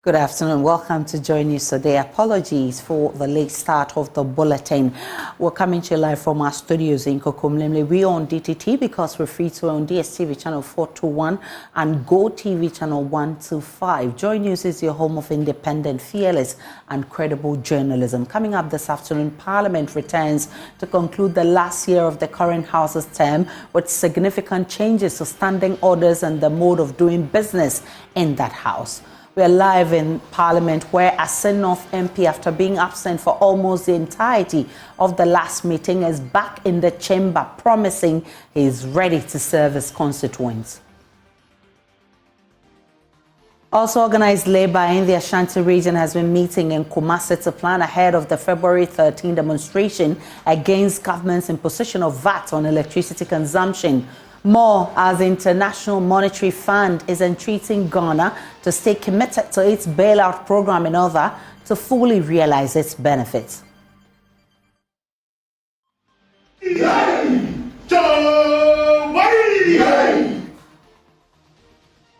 Good afternoon. Welcome to JoyNews Today. Apologies for the late start of the bulletin. We're coming to you live from our studios in Kokomlemle. We're on DTT because we're free to on DSTV channel 421 and Go TV channel 125. JoyNews is your home of independent, fearless and credible journalism. Coming up this afternoon, Parliament returns to conclude the last year of the current House's term with significant changes to standing orders and the mode of doing business in that House. We are live in Parliament where Assin North MP, after being absent for almost the entirety of the last meeting, is back in the chamber promising he is ready to serve his constituents. Also, organised labour in the Ashanti region has been meeting in Kumasi to plan ahead of the February 13 demonstration against government's imposition of VAT on electricity consumption. More as the International Monetary Fund is entreating Ghana to stay committed to its bailout program in order to fully realize its benefits.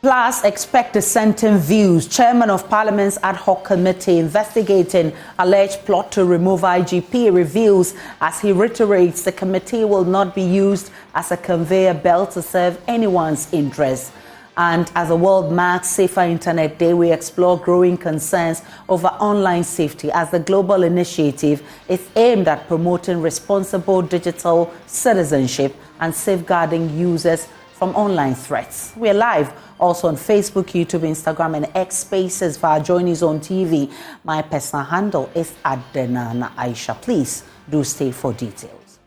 Plus, expect dissenting views. Chairman of Parliament's ad hoc committee investigating alleged plot to remove IGP reveals as he reiterates the committee will not be used as a conveyor belt to serve anyone's interests. And as the world marks Safer Internet Day, we explore growing concerns over online safety as the global initiative is aimed at promoting responsible digital citizenship and safeguarding users from online threats. We're live also on Facebook, YouTube, Instagram, and X Spaces via JoyNews on TV. My personal handle is @Denana Aisha. Please do stay for details.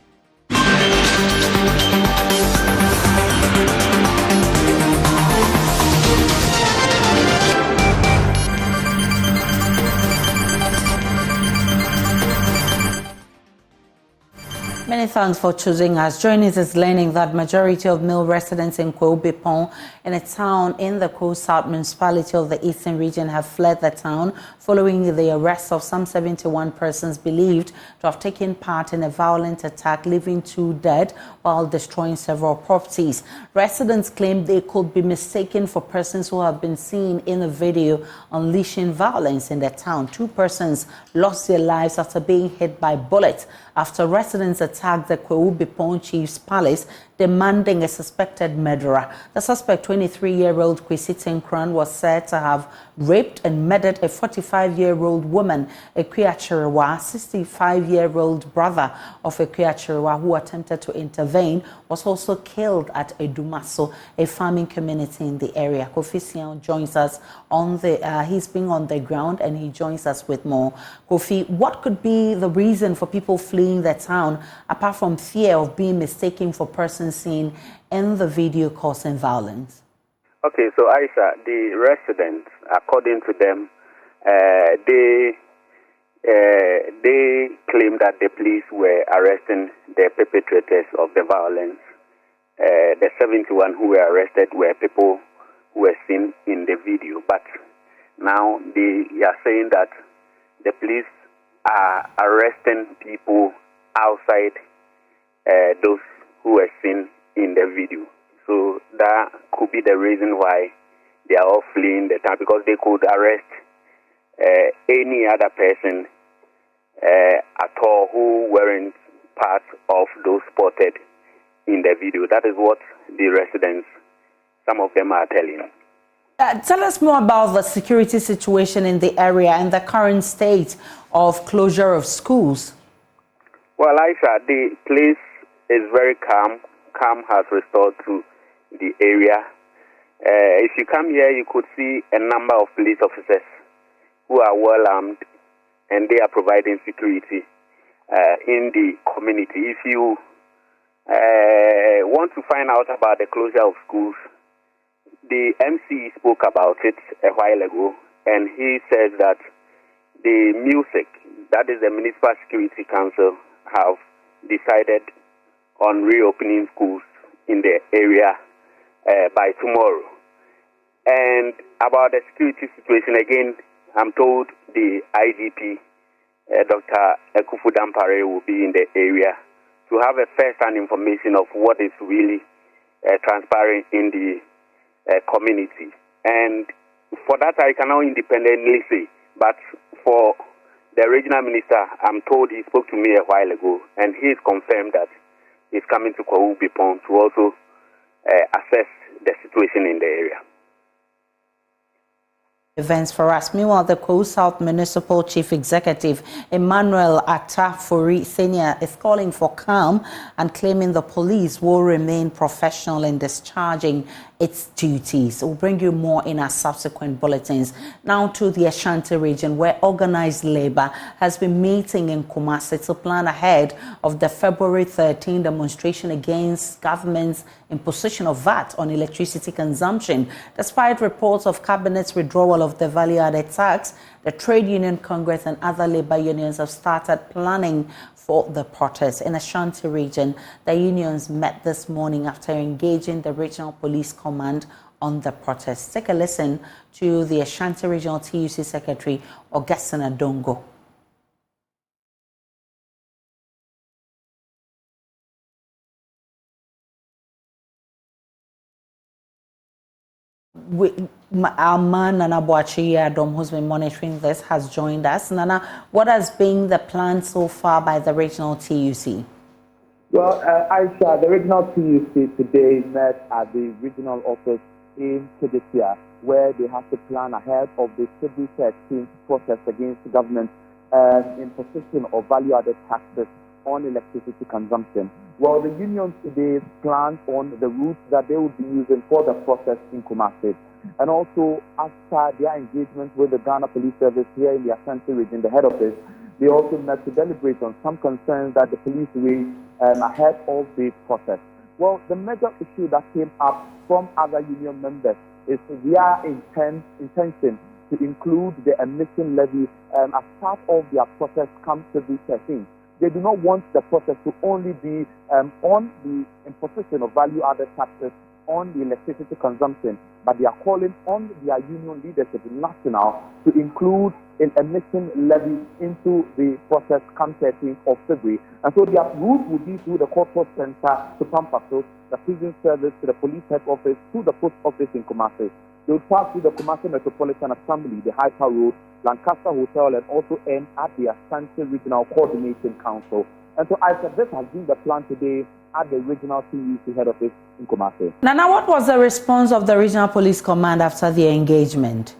Many thanks for choosing us. JoyNews is learning that majority of male residents in Kwahu Bepong, in a town in the Kwahu South municipality of the Eastern region, have fled the town following the arrest of some 71 persons believed to have taken part in a violent attack, leaving 2 dead while destroying several properties. Residents claim they could be mistaken for persons who have been seen in the video unleashing violence in the town. 2 persons lost their lives after being hit by bullets after residents attacked the Kwahu Bepong Chief's palace, demanding a suspected murderer. The suspect, 23-year-old Kwesi Tenkran, was said to have raped and murdered a 45-year-old woman, Ekuya Chirewa. 65-year-old brother of Ekuya Chirewa, who attempted to intervene, was also killed at Edumaso, a farming community in the area. Kofi Sian joins us on he's been on the ground and he joins us with more. Kofi, what could be the reason for people fleeing the town, apart from fear of being mistaken for persons seen in the video causing violence? Okay, so Aisha, the residents, according to them, they claim that the police were arresting the perpetrators of the violence. The 71 who were arrested were people who were seen in the video, but now they are saying that the police are arresting people outside those who were seen in the video. So that could be the reason why they are all fleeing the town, because they could arrest any other person at all who weren't part of those spotted in the video. That is what the residents, some of them, are telling. Tell us more about the security situation in the area and the current state of closure of schools. Well, Aisha, the place is very calm. Calm has restored to the area. If you come here, you could see a number of police officers who are well armed, and they are providing security in the community. If you want to find out about the closure of schools, the MC spoke about it a while ago, and he says that the music, that is the Municipal Security Council, have decided on reopening schools in the area by tomorrow. And about the security situation, again, I'm told the IGP, Dr. Ekufu Dampare, will be in the area to have a first-hand information of what is really transpiring in the community. And For that, I cannot independently say. But for the regional minister, I'm told he spoke to me a while ago, and he's confirmed that he's coming to Kwahu Bepong to also assess the situation in the area. Events for us. Meanwhile, the Kwahu South Municipal Chief Executive Emmanuel Attah Senior is calling for calm and claiming the police will remain professional in discharging its duties. We'll bring you more in our subsequent bulletins. Now to the Ashanti region, where organized labor has been meeting in Kumasi to plan ahead of the February 13 demonstration against government's imposition of VAT on electricity consumption. Despite reports of cabinet's withdrawal of the value-added tax, the Trade Union Congress and other labor unions have started planning for the protest. In Ashanti region, the unions met this morning after engaging the Regional Police Command on the protest. Take a listen to the Ashanti Regional TUC Secretary, Organiser Dongo. Our man Nana Boachi-Adom, who's been monitoring this, has joined us. Nana, what has been the plan so far by the regional TUC? Well, Aisha, the regional TUC today met at the regional office in Kedesia, where they have to plan ahead of the February 13th protest against the government imposition of value-added taxes on electricity consumption. Well, the unions today planned on the routes that they would be using for the protest in Kumasi. And also, after their engagement with the Ghana Police Service here in the Ashanti region, the head office, they also met to deliberate on some concerns that the police raised ahead of the protest. Well, the major issue that came up from other union members is their intention to include the emission levy as part of their protest come February 13th. They do not want the protest to only be on the imposition of value-added taxes on the electricity consumption, but they are calling on their union leadership national to include an emission levy into the protest come 13th of February. And so their route would be through the corporate center to Pampaso, the prison service to the police head office, to the post office in Kumasi. They would pass through the Kumasi Metropolitan Assembly, the Hyper Road, Lancaster Hotel, and also end at the Ashanti Regional Coordination Council. And so I said this has been the plan today at the regional TUC head office in Kumasi. Nana, what was the response of the Regional Police Command after the engagement?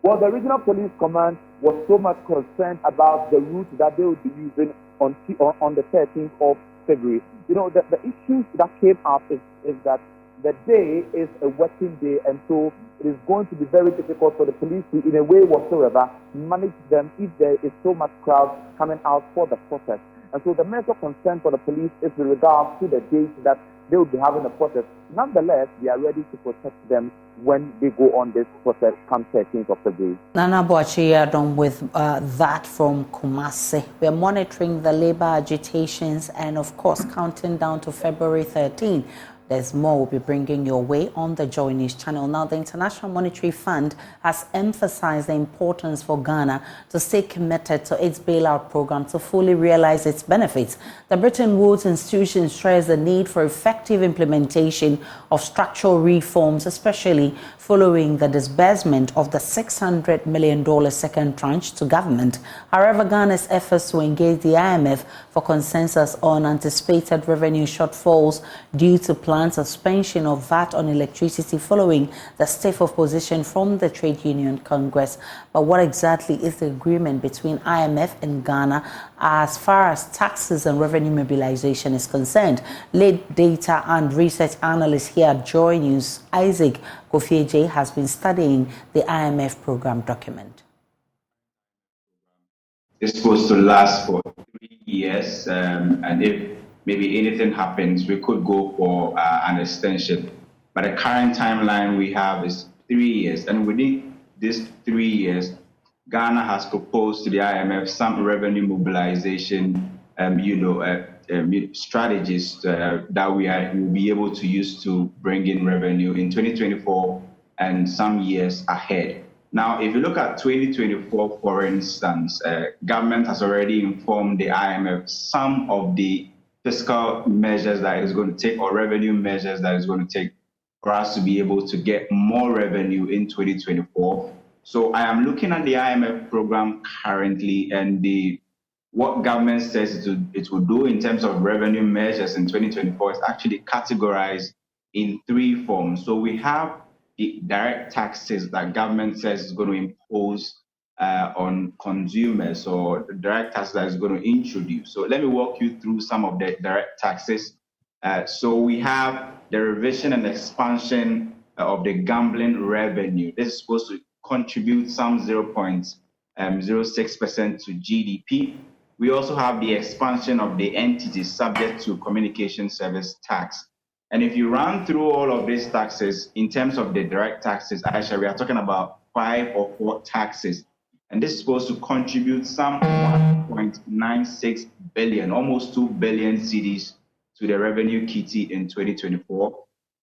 Well, the Regional Police Command was so much concerned about the route that they would be using on the 13th of February. You know, the issues that came up is that the day is a working day, and so it is going to be very difficult for the police to, in a way whatsoever, manage them if there is so much crowd coming out for the protest. And so the major concern for the police is with regard to the dates that they will be having a protest. Nonetheless, they are ready to protect them when they go on this protest come 13th of February. Nana Boachi-Adom with that from Kumasi. We are monitoring the labor agitations and, of course, counting down to February 13. There's more we'll be bringing your way on the JoyNews channel. Now, the International Monetary Fund has emphasized the importance for Ghana to stay committed to its bailout program to fully realize its benefits. The Bretton Woods institution stressed the need for effective implementation of structural reforms, especially following the disbursement of the $600 million second tranche to government. However, Ghana's efforts to engage the IMF for consensus on anticipated revenue shortfalls due to planned suspension of VAT on electricity following the stiff opposition from the Trade Union Congress. But what exactly is the agreement between IMF and Ghana as far as taxes and revenue mobilization is concerned? Lead data and research analyst here at JoyNews, Isaac Kofieje, has been studying the IMF program document. It's supposed to last for 3 years, and if maybe anything happens, we could go for an extension. But the current timeline we have is 3 years. And within these 3 years, Ghana has proposed to the IMF some revenue mobilization strategies that we will be able to use to bring in revenue in 2024 and some years ahead. Now, if you look at 2024, for instance, government has already informed the IMF some of the fiscal measures that is going to take or revenue measures that is going to take. for us to be able to get more revenue in 2024. So I am looking at the IMF program currently, and what government says it will do in terms of revenue measures in 2024 is actually categorized in three forms. So we have the direct taxes that government says is going to impose on consumers, or the direct tax that is going to introduce. So let me walk you through some of the direct taxes. So we have the revision and expansion of the gambling revenue. This is supposed to contribute some 0.06% to GDP. We also have the expansion of the entities subject to communication service tax. And if you run through all of these taxes, in terms of the direct taxes, Aisha, we are talking about 5 or 4 taxes. And this is supposed to contribute some 1.96 billion, almost 2 billion cedis to the revenue kitty in 2024.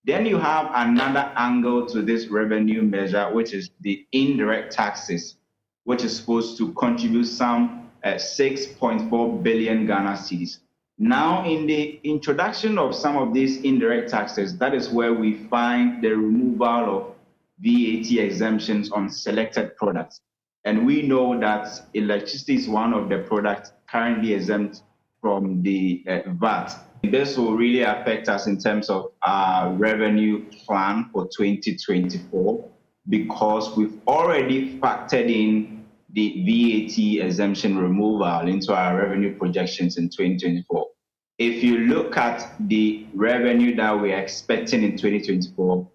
Then you have another angle to this revenue measure, which is the indirect taxes, which is supposed to contribute some 6.4 billion Ghana cedis. Now, in the introduction of some of these indirect taxes, that is where we find the removal of VAT exemptions on selected products. And we know that electricity is one of the products currently exempt from the VAT. This will really affect us in terms of our revenue plan for 2024, because we've already factored in the VAT exemption removal into our revenue projections in 2024. If you look at the revenue that we're expecting in 2024,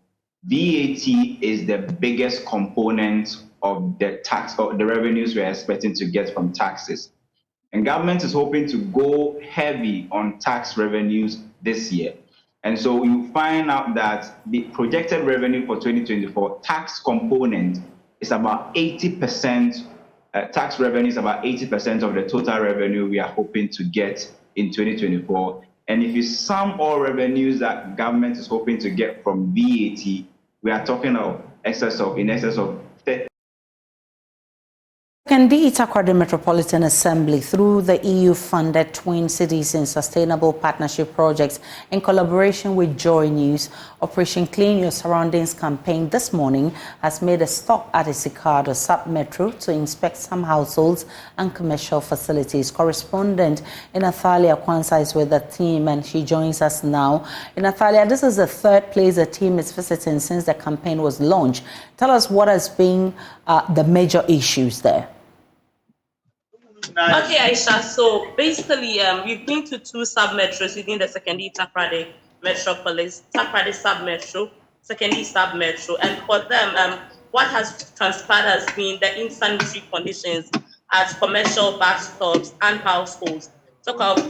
VAT is the biggest component of the tax, or the revenues we're expecting to get from taxes. And government is hoping to go heavy on tax revenues this year. And so you find out that the projected revenue for 2024 tax component is about 80%. Tax revenue is about 80% of the total revenue we are hoping to get in 2024. And if you sum all revenues that government is hoping to get from VAT, we are talking of in excess of 30. Can the Attah Metropolitan Assembly, through the EU-funded Twin Cities in Sustainable Partnership projects in collaboration with JoyNews, Operation Clean Your Surroundings campaign this morning has made a stop at Isikado sub-metro to inspect some households and commercial facilities. Correspondent Atah Kwanzaa is with the team, and she joins us now. Atah, this is the third place the team is visiting since the campaign was launched. Tell us what has been the major issues there. Okay, Aisha. So basically, we've been to 2 sub-metros within the secondary Takoradi metropolis, Takoradi sub-metro, secondary sub-metro. And for them, what has transpired has been the insanitary conditions at commercial bus stops and households. Talk of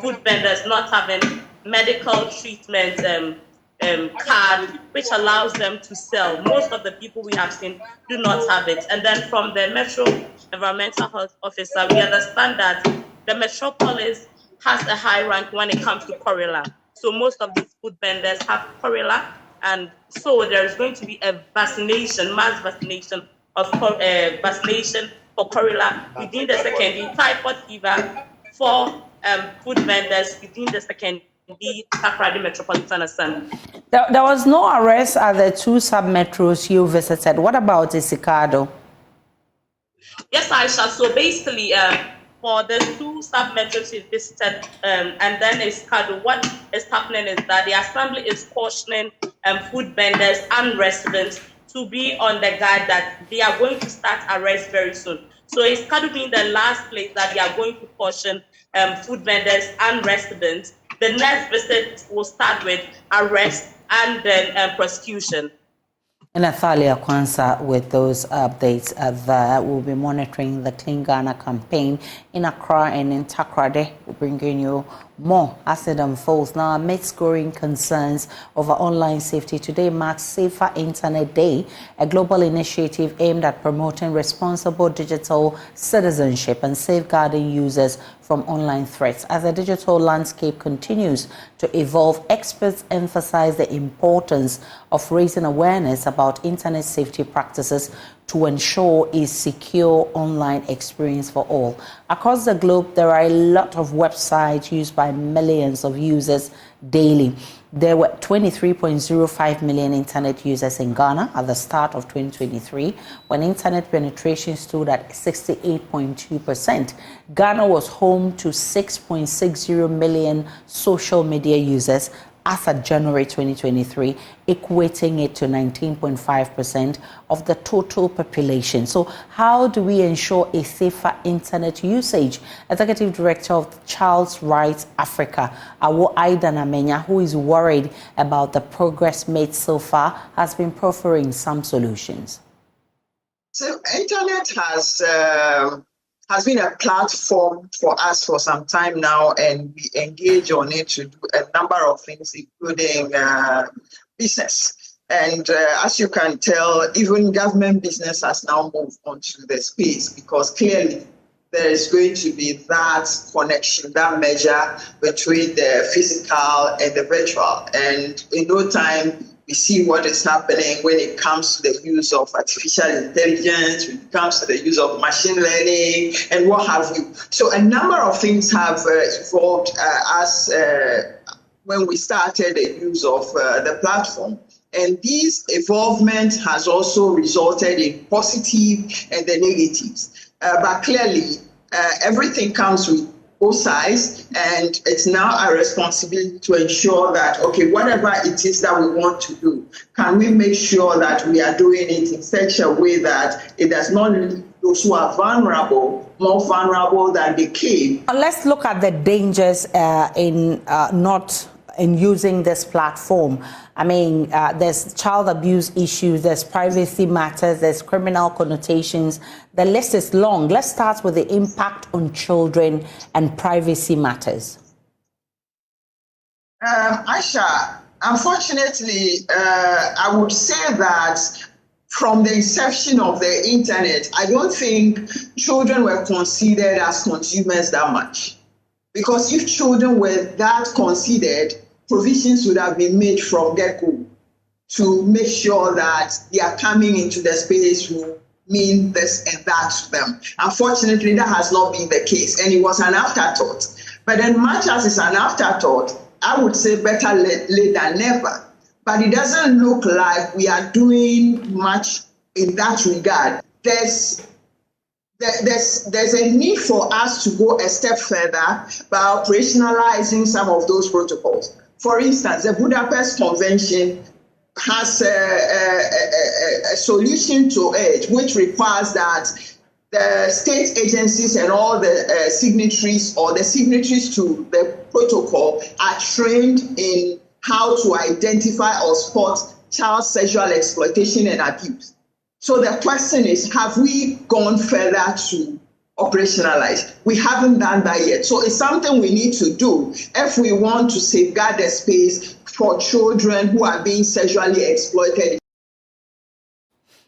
food vendors not having medical treatment card, which allows them to sell. Most of the people we have seen do not have it. And then from the Metro Environmental Health Officer, we understand that the metropolis has a high rank when it comes to cholera. So most of these food vendors have cholera, and so there is going to be a vaccination, mass vaccination of vaccination for cholera within the secondary, typhoid fever for food vendors within the secondary Takoradi Metropolitan Assembly. There was no arrest at the 2 sub-metros you visited. What about Isikado? Yes, Aisha. So basically, for the 2 sub-metros we visited, and then Isikado, what is happening is that the assembly is cautioning food vendors and residents to be on the guard that they are going to start arrests very soon. So Isikado being the last place that they are going to caution food vendors and residents. The next visit will start with arrest and then prosecution. And Attah Kwanzaa with those updates there. We'll be monitoring the Clean Ghana campaign in Accra and in Takoradi. We're bringing you more as it unfolds. Now, amidst growing concerns over online safety, today marks Safer Internet Day, a global initiative aimed at promoting responsible digital citizenship and safeguarding users from online threats. As the digital landscape continues to evolve, experts emphasize the importance of raising awareness about internet safety practices to ensure a secure online experience for all. Across the globe, there are a lot of websites used by millions of users daily. There were 23.05 million internet users in Ghana at the start of 2023, when internet penetration stood at 68.2%. Ghana was home to 6.60 million social media users as of January 2023, equating it to 19.5% of the total population. So how do we ensure a safer internet usage? Executive Director of Child's Rights Africa, Awo Aidan Amenya, who is worried about the progress made so far, has been proffering some solutions. So internet has been a platform for us for some time now, and we engage on it to do a number of things, including business. And as you can tell, even government business has now moved onto the space, because clearly there is going to be that connection, that measure between the physical and the virtual. And in no time, we see what is happening when it comes to the use of artificial intelligence, when it comes to the use of machine learning, and what have you. So a number of things have evolved when we started the use of the platform. And this evolvement has also resulted in positive and the negatives. But clearly, everything comes with both sides, and it's now our responsibility to ensure that, okay, whatever it is that we want to do, can we make sure that we are doing it in such a way that it does not leave those who are vulnerable more vulnerable than they came. Let's look at the dangers in using this platform. I mean, there's child abuse issues, there's privacy matters, there's criminal connotations. The list is long. Let's start with the impact on children and privacy matters. Aisha, unfortunately, I would say that from the inception of the internet, I don't think children were considered as consumers that much. Because if children were that considered, provisions would have been made from get-go to make sure that their coming into the space will mean this and that to them. Unfortunately, that has not been the case, and it was an afterthought. But then, much as it's an afterthought, I would say better late than never. But it doesn't look like we are doing much in that regard. There's a need for us to go a step further by operationalizing some of those protocols. For instance, the Budapest Convention has a solution to it, which requires that the state agencies and all the signatories or the signatories to the protocol are trained in how to identify or spot child sexual exploitation and abuse. So the question is, have we gone further to operationalize? We haven't done that yet. So it's something we need to do if we want to safeguard the space for children who are being sexually exploited.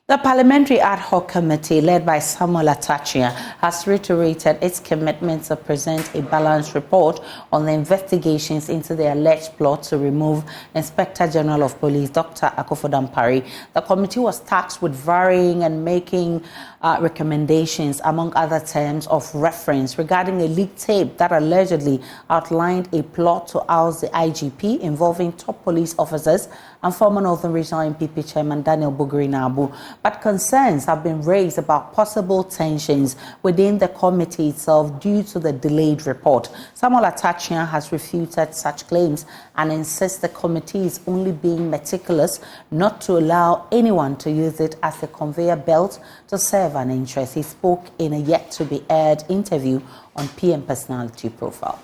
The Parliamentary Ad Hoc Committee, led by Samuel Attah, has reiterated its commitment to present a balanced report on the investigations into the alleged plot to remove Inspector General of Police Dr. Akufo Dampare. The committee was tasked with varying and making recommendations, among other terms of reference, regarding a leaked tape that allegedly outlined a plot to oust the IGP involving top police officers and former Northern Regional MPP Chairman Daniel Buguri-Nabu. But concerns have been raised about possible tensions within the committee itself due to the delayed report. Samuel Attah has refuted such claims and insists the committee is only being meticulous not to allow anyone to use it as a conveyor belt to serve an interest. He spoke in a yet-to-be-aired interview on PM Personality Profile.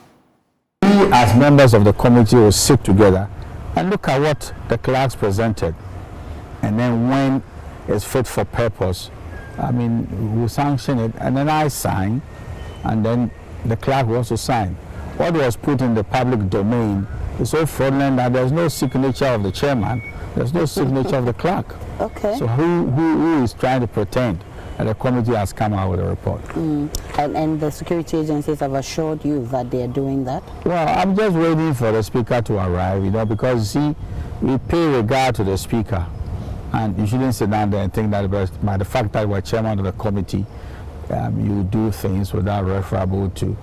We, as members of the committee, will sit together and look at what the clerks presented, and then when it's fit for purpose, we'll sanction it, and then I sign, and then the clerk will also sign. What was put in the public domain is so fraudulent that there's no signature of the chairman, there's no signature of the clerk. Okay. So who is trying to pretend that the committee has come out with a report? And the security agencies have assured you that they are doing that? Well, I'm just waiting for the speaker to arrive, because you see, we pay regard to the speaker. And you shouldn't sit down there and think that by the fact that we're chairman of the committee, you do things without referable to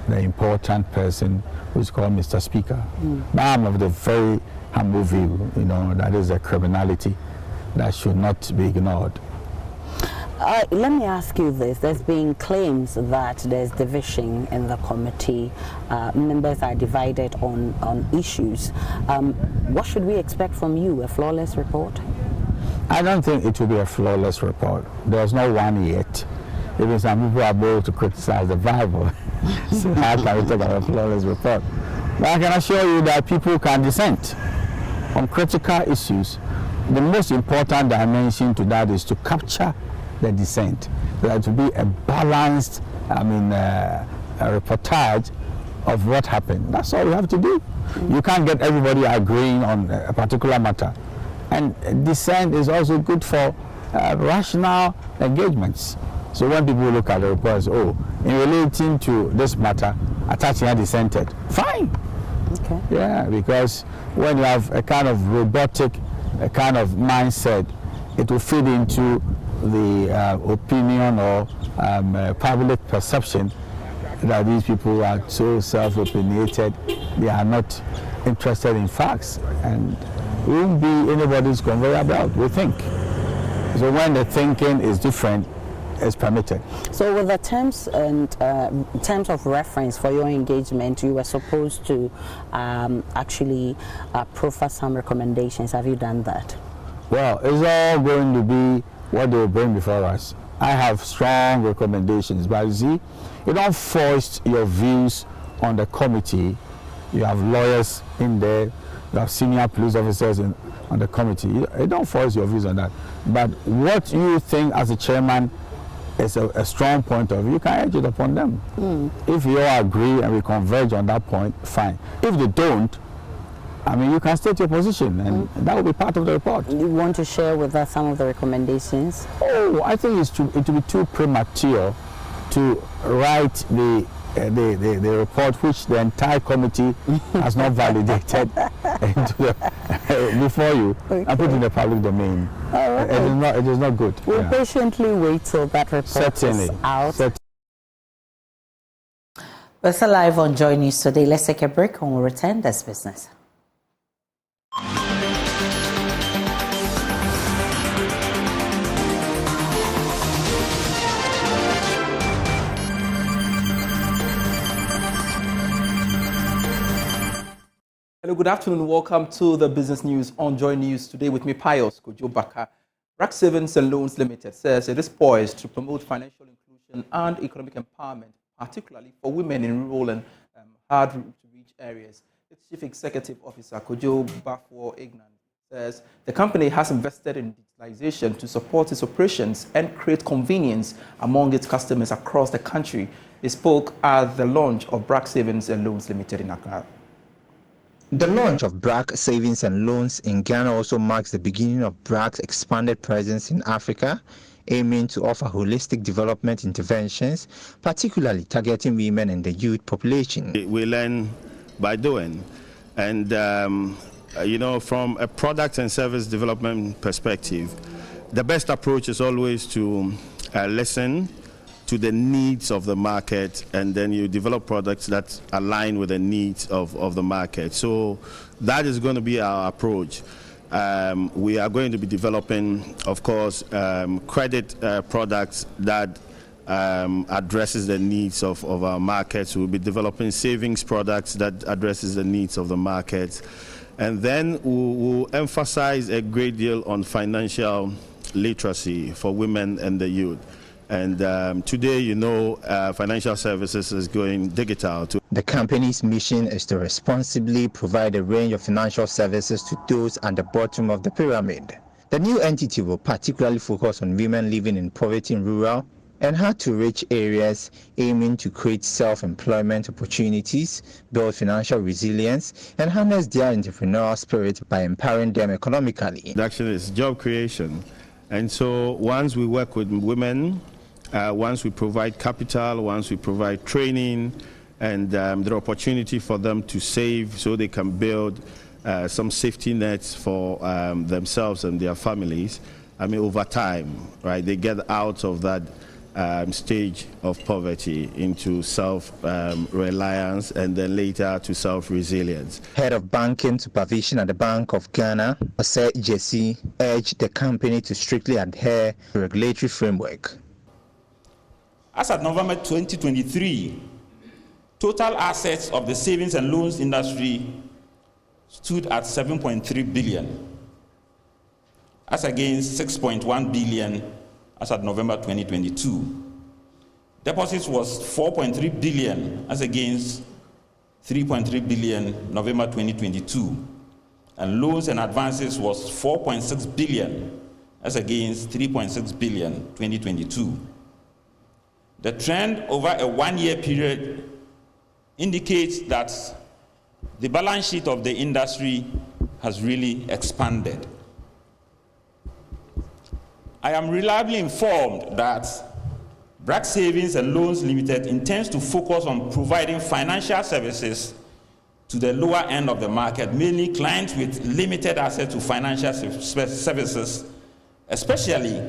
the important person who's called Mr. Speaker. But I'm of the very humble view. That is a criminality that should not be ignored. Let me ask you this. There's been claims that there's division in the committee. Members are divided on issues. What should we expect from you? A flawless report? I don't think it will be a flawless report. There's no one yet. Even some people are bold to criticize the Bible. So how can we talk about a flawless report? But I can assure you that people can dissent on critical issues. The most important dimension to that is to capture the dissent. There to be a balanced, a reportage of what happened. That's all you have to do. You can't get everybody agreeing on a particular matter. And dissent is also good for rational engagements. So when people look at the reports, in relating to this matter, Attah dissented. Fine. Okay. Yeah, because when you have a kind of robotic kind of mindset, it will feed into the opinion or public perception that these people are so self-opinionated, they are not interested in facts, and it won't be anybody's conveyor belt, we think. So when the thinking is different, it's permitted. So with the terms and terms of reference for your engagement, you were supposed to actually proffer some recommendations. Have you done that? Well, it's all going to be what they will bring before us. I have strong recommendations, but you see, you don't force your views on the committee. You have lawyers in there, you have senior police officers on the committee. You don't force your views on that. But what you think as a chairman is a strong point of view, you can urge it upon them. If you all agree and we converge on that point, fine. If they don't, you can state your position, and that will be part of the report. You want to share with us some of the recommendations? I think it will be too premature to write the report which the entire committee has not validated before you and put in the public domain. It is not good. We'll patiently wait till that report is out. We're still live on JoyNews Today. Let's take a break and we'll return this business. Hello, good afternoon. Welcome to the business news on JoyNews Today with me, Pius Kojo-Baka. BRAC Savings and Loans Limited says it is poised to promote financial inclusion and economic empowerment, particularly for women in rural and hard-to-reach areas. Its Chief Executive Officer, Kojo Bafo-Ignan, says the company has invested in digitalization to support its operations and create convenience among its customers across the country. He spoke at the launch of BRAC Savings and Loans Limited in Accra. The launch of BRAC Savings and Loans in Ghana also marks the beginning of BRAC's expanded presence in Africa, aiming to offer holistic development interventions, particularly targeting women and the youth population. We learn by doing, and from a product and service development perspective, the best approach is always to listen to the needs of the market, and then you develop products that align with the needs of the market. So that is going to be our approach. We are going to be developing, of course, credit products that addresses the needs of our markets. We'll be developing savings products that addresses the needs of the markets. And then we'll emphasize a great deal on financial literacy for women and the youth. And today, financial services is going digital. The company's mission is to responsibly provide a range of financial services to those at the bottom of the pyramid. The new entity will particularly focus on women living in poverty in rural and hard-to-reach areas, aiming to create self-employment opportunities, build financial resilience, and harness their entrepreneurial spirit by empowering them economically. Actually, it's job creation. And so once we work with women, once we provide capital, once we provide training, and the opportunity for them to save so they can build some safety nets for themselves and their families, over time, right, they get out of that stage of poverty into self-reliance and then later to self-resilience. Head of Banking Supervision at the Bank of Ghana, Ose Jesse, urged the company to strictly adhere to the regulatory framework. As at November 2023, total assets of the savings and loans industry stood at 7.3 billion, as against 6.1 billion as at November 2022. Deposits was 4.3 billion as against 3.3 billion November 2022. And loans and advances was 4.6 billion as against 3.6 billion 2022. The trend over a one-year period indicates that the balance sheet of the industry has really expanded. I am reliably informed that BRAC Savings and Loans Limited intends to focus on providing financial services to the lower end of the market, mainly clients with limited access to financial services, especially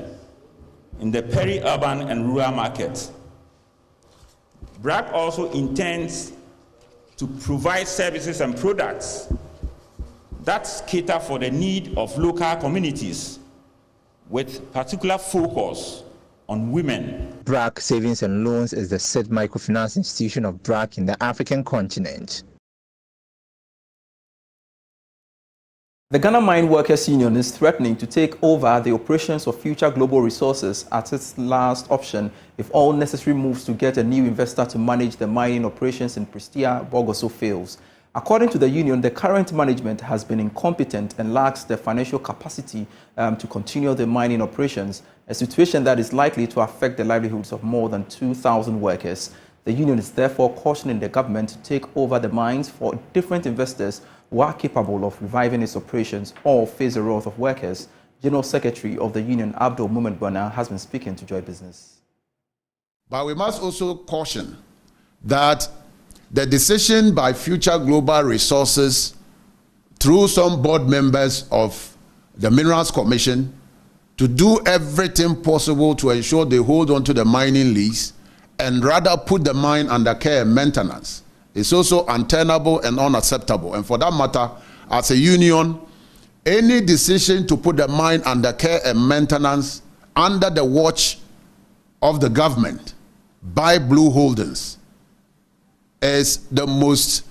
in the peri-urban and rural markets. BRAC also intends to provide services and products that cater for the need of local communities, with particular focus on women. BRAC Savings and Loans is the sixth microfinance institution of BRAC in the African continent. The Ghana Mine Workers Union is threatening to take over the operations of Future Global Resources as its last option if all necessary moves to get a new investor to manage the mining operations in Prestea Bogoso fails. According to the union, the current management has been incompetent and lacks the financial capacity to continue the mining operations, a situation that is likely to affect the livelihoods of more than 2,000 workers. The union is therefore cautioning the government to take over the mines for different investors who are capable of reviving its operations or face the wrath of workers. General Secretary of the union, Abdul Muhammad Bana, has been speaking to Joy Business. But we must also caution that the decision by Future Global Resources through some board members of the Minerals Commission to do everything possible to ensure they hold on to the mining lease and rather put the mine under care and maintenance is also untenable and unacceptable. And for that matter, as a union, any decision to put the mine under care and maintenance under the watch of the government by Blue Holdings is the most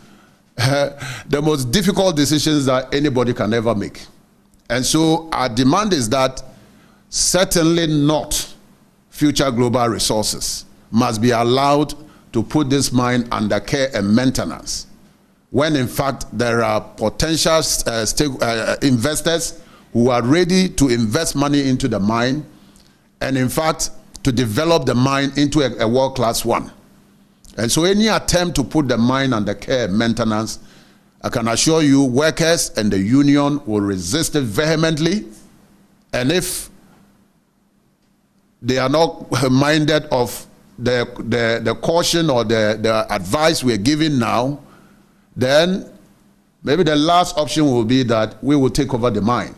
difficult decisions that anybody can ever make. And so our demand is that certainly not Future Global Resources must be allowed to put this mine under care and maintenance, when in fact there are potential investors who are ready to invest money into the mine and in fact to develop the mine into a world-class one. And so any attempt to put the mine under care and maintenance, I can assure you workers and the union will resist it vehemently. And if they are not minded of the caution or the advice we're giving now, then maybe the last option will be that we will take over the mine.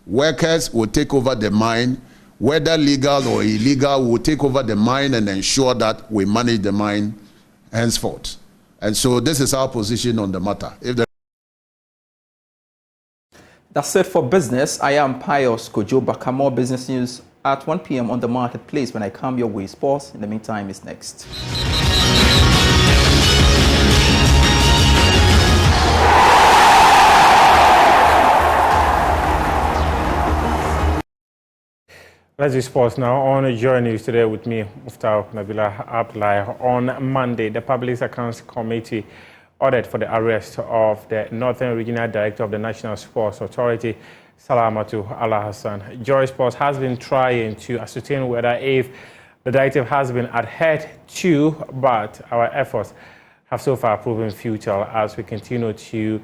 Workers will take over the mine, whether legal or illegal, will take over the mine and ensure that we manage the mine henceforth. And so this is our position on the matter. That's it for business. I am Pius Kojo Baka. More business news at 1 p.m. on the marketplace when I come your way. Sports, in the meantime, is next. Let's do sports now on JoyNews Today with me, Muftau Nabila Abdullahi. On Monday, the Public Accounts Committee ordered for the arrest of the Northern Regional Director of the National Sports Authority, Salamatu Allah Hassan. Joy Sports has been trying to ascertain whether if the directive has been adhered to, but our efforts have so far proven futile as we continue to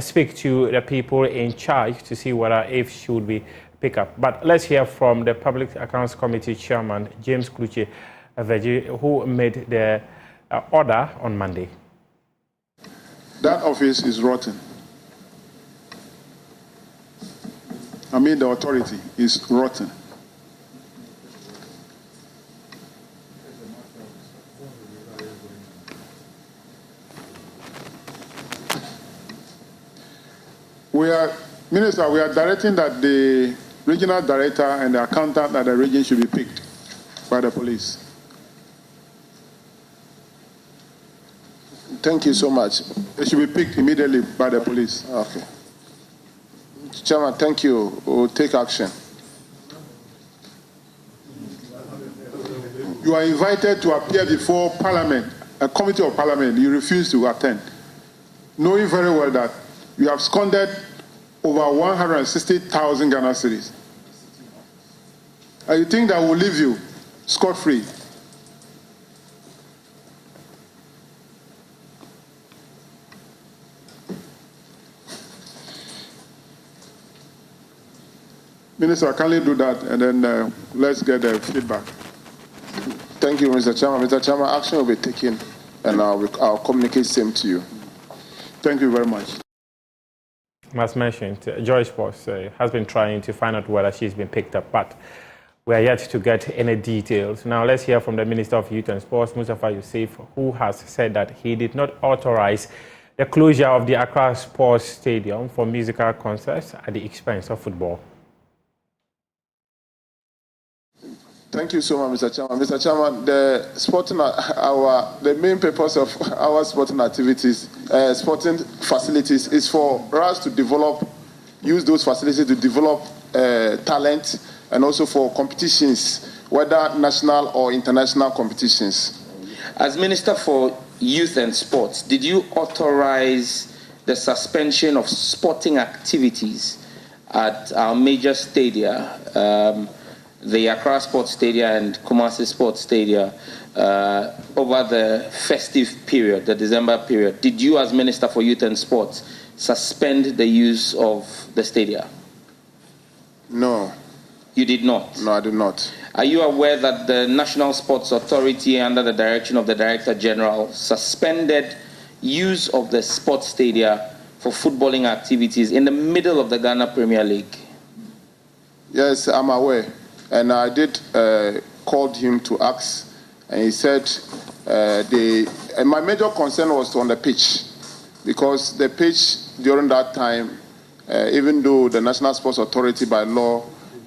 speak to the people in charge to see whether if should be pick up. But let's hear from the Public Accounts Committee Chairman, James Kluche Aveji, who made the order on Monday. That office is rotten. I mean, the authority is rotten. Minister, we are directing that the regional director and the accountant at the region should be picked by the police. Thank you so much. They should be picked immediately by the police. Okay. Chairman, thank you. We'll take action. You are invited to appear before Parliament, a committee of Parliament. You refuse to attend, knowing very well that you have squandered over 160,000 Ghana cedis. And you think that will leave you scot-free? Minister, kindly do that, and then let's get the feedback. Thank you, Mr. Chairman. Mr. Chairman, action will be taken, and I'll communicate same to you. Thank you very much. As mentioned, Joy Sports has been trying to find out whether she's been picked up, but we are yet to get any details. Now, let's hear from the Minister of Youth and Sports, Mustafa Yusuf, who has said that he did not authorize the closure of the Accra Sports Stadium for musical concerts at the expense of football. Thank you so much, Mr. Chairman. Mr. Chairman, the main purpose of our sporting activities, sporting facilities, is for us to use those facilities to develop talent, and also for competitions, whether national or international competitions. As Minister for Youth and Sports, did you authorize the suspension of sporting activities at our major stadia, the Accra Sports Stadia and Kumasi Sports Stadia, over the festive period, the December period? Did you, as Minister for Youth and Sports, suspend the use of the stadia? No. You did not? No, I did not. Are you aware that the National Sports Authority, under the direction of the Director General, suspended use of the sports stadia for footballing activities in the middle of the Ghana Premier League? Yes, I'm aware. And I did call him to ask, and he said and my major concern was on the pitch, because the pitch during that time, even though the National Sports Authority by law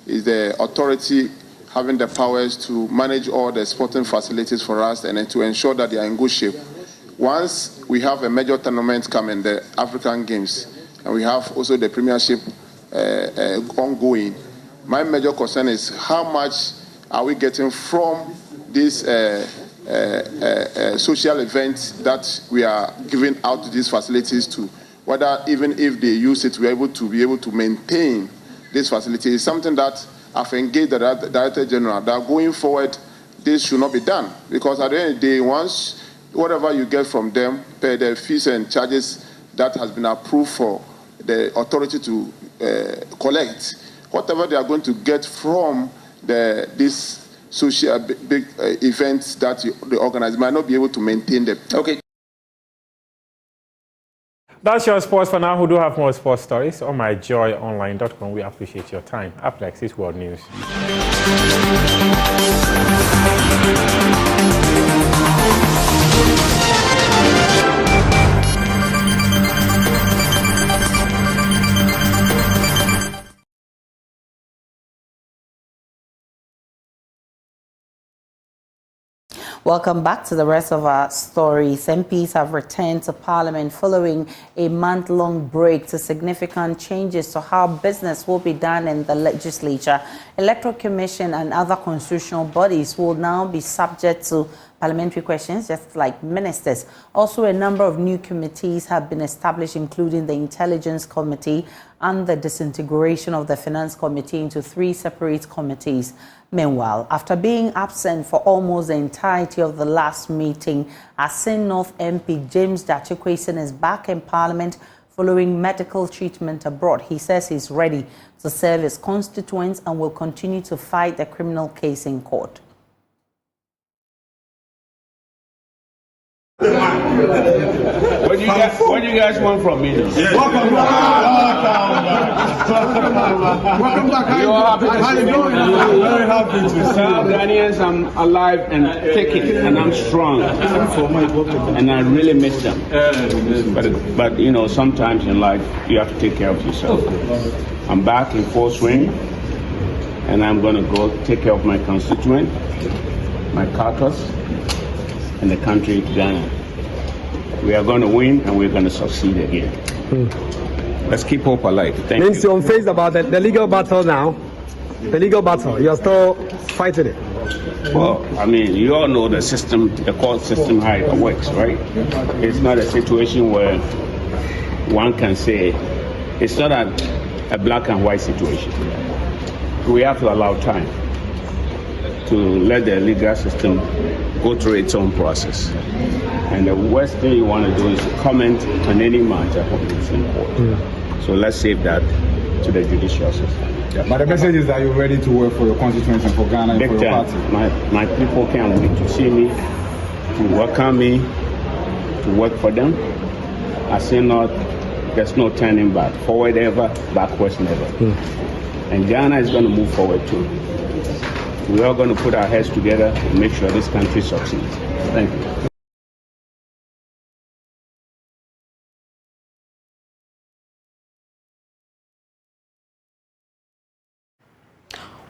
is the authority having the powers to manage all the sporting facilities for us and to ensure that they are in good shape. Once we have a major tournament coming, the African Games, and we have also the Premiership ongoing, my major concern is how much are we getting from these social events that we are giving out to these facilities to, whether even if they use it, we are able to maintain this facility. Is something that I've engaged the Director General that going forward this should not be done, because at the end of the day, once whatever you get from them, pay the fees and charges that has been approved for the authority to collect, whatever they are going to get from these social big events that they organize might not be able to maintain them. Okay. That's your sports for now. Who do have more sports stories on myjoyonline.com. We appreciate your time. Up next is World News. Welcome back to the rest of our stories. MPs have returned to Parliament following a month-long break to significant changes to how business will be done in the legislature. Electoral Commission and other constitutional bodies will now be subject to parliamentary questions, just like ministers. Also, a number of new committees have been established, including the Intelligence Committee and the disintegration of the Finance Committee into 3 separate committees. Meanwhile, after being absent for almost the entirety of the last meeting, Asin North MP James Dachikwesen is back in Parliament following medical treatment abroad. He says he's ready to serve his constituents and will continue to fight the criminal case in court. What do you guys want from me? Welcome back. How you doing? Very happy to see you. Ghanaians, I'm alive and kicking, and I'm strong, and I really miss them. But you know, sometimes in life you have to take care of yourself. I'm back in full swing, and I'm going to go take care of my constituent, my caucus, and the country, Ghana. We are going to win, and we're going to succeed again. Let's keep hope alive. Thank you. You're unfazed about the legal battle now. The legal battle, you're still fighting it. Well, I mean, you all know the system, the court system, how it works, right? It's not a situation where one can say, it's not a black and white situation. We have to allow time to let the legal system go through its own process. And the worst thing you want to do is to comment on any matter of this in court. So let's save that to the judicial system. Yeah, but the message is that you're ready to work for your constituents and for Ghana and for your party. My people can't wait to see me, to welcome me, to work for them. I say not, there's no turning back. Forward ever, backwards never. And Ghana is going to move forward too. We are going to put our heads together and make sure this country succeeds. Thank you.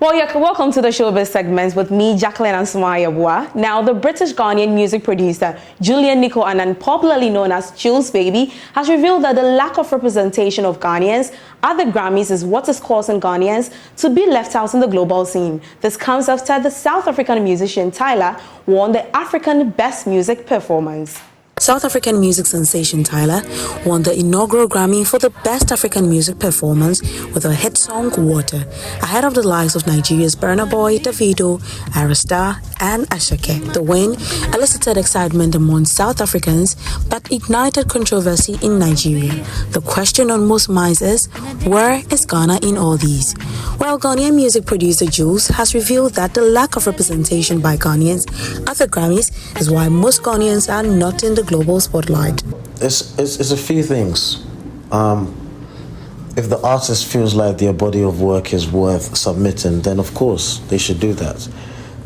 Well, welcome to the Showbiz segment with me, Jacqueline Ansumaya. Now, the British Ghanaian music producer Julian Nico Annan, popularly known as Jules Baby, has revealed that the lack of representation of Ghanaians at the Grammys is what is causing Ghanaians to be left out in the global scene. This comes after the South African musician Tyler won the African Best Music Performance. South African music sensation Tyler won the inaugural Grammy for the Best African Music Performance with her hit song Water, ahead of the likes of Nigeria's Burna Boy, Davido, Arista, and Ashake. The win elicited excitement among South Africans but ignited controversy in Nigeria. The question on most minds is, where is Ghana in all these? Well, Ghanaian music producer Jules has revealed that the lack of representation by Ghanaians at the Grammys is why most Ghanaians are not in the global spotlight. It's a few things. If the artist feels like their body of work is worth submitting, then of course they should do that.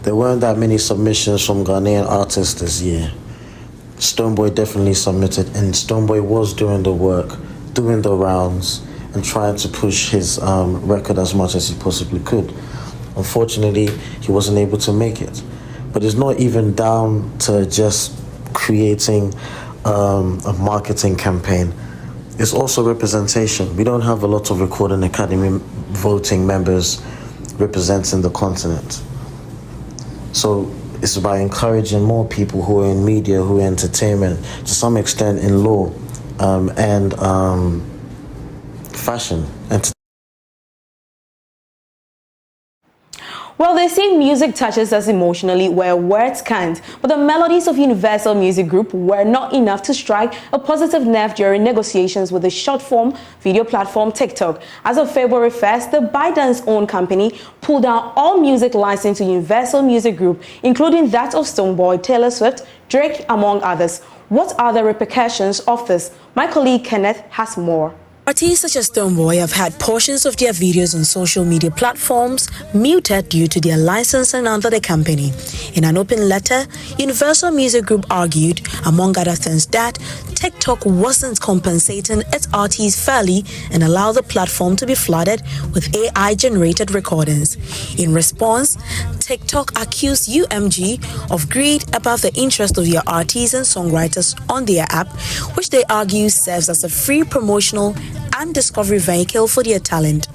There weren't that many submissions from Ghanaian artists this year. Stonebwoy definitely submitted, and Stonebwoy was doing the work, doing the rounds, and trying to push his record as much as he possibly could. Unfortunately, he wasn't able to make it. But it's not even down to just creating a marketing campaign. It's also representation. We don't have a lot of Recording Academy voting members representing the continent. So it's by encouraging more people who are in media, who are in entertainment, to some extent in law and fashion. Well, they say music touches us emotionally where words can't, but the melodies of Universal Music Group were not enough to strike a positive nerve during negotiations with the short-form video platform TikTok. As of February 1st, the ByteDance owned company pulled down all music licensed to Universal Music Group, including that of Stonebwoy, Taylor Swift, Drake, among others. What are the repercussions of this? My colleague Kenneth has more. Artists such as Stonebwoy have had portions of their videos on social media platforms muted due to their licensing under the company. In an open letter, Universal Music Group argued, among other things, that TikTok wasn't compensating its artists fairly and allowed the platform to be flooded with AI-generated recordings. In response, TikTok accused UMG of greed about the interest of their artists and songwriters on their app, which they argue serves as a free promotional and discovery vehicle for their talent.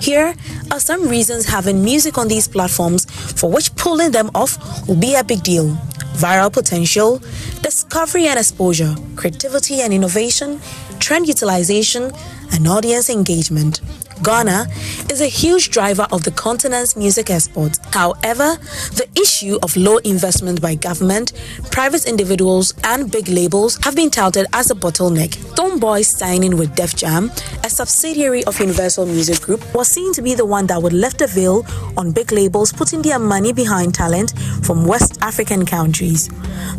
Here are some reasons having music on these platforms for which pulling them off will be a big deal: viral potential, discovery and exposure, creativity and innovation, trend utilization, and audience engagement. Ghana is a huge driver of the continent's music exports. However, the issue of low investment by government, private individuals, and big labels have been touted as a bottleneck. Tomboy signing with Def Jam, a subsidiary of Universal Music Group, was seen to be the one that would lift the veil on big labels putting their money behind talent from West African countries.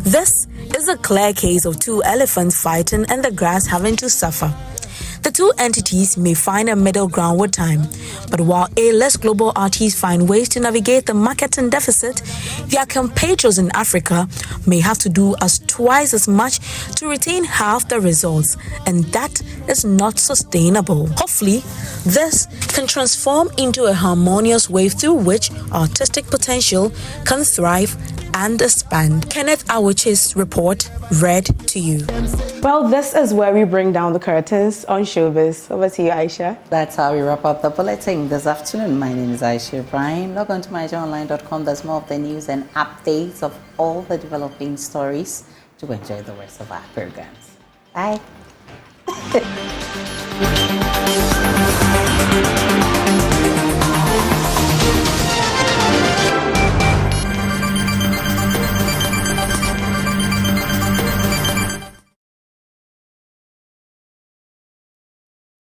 This is a clear case of two elephants fighting and the grass having to suffer. The two entities may find a middle ground with time, but while A-list global artists find ways to navigate the marketing deficit, their compatriots in Africa may have to do twice as much to retain half the results, and that is not sustainable. Hopefully, this can transform into a harmonious wave through which artistic potential can thrive and expand. Kenneth Awoche's report read to you. Well, this is where we bring down the curtains on showbiz. Over to you, Aisha. That's how we wrap up the bulletin this afternoon. My name is Aisha Ibrahim. Log on to myjoyonline.com. There's more of the news and updates of all the developing stories to enjoy the rest of our programs. Bye.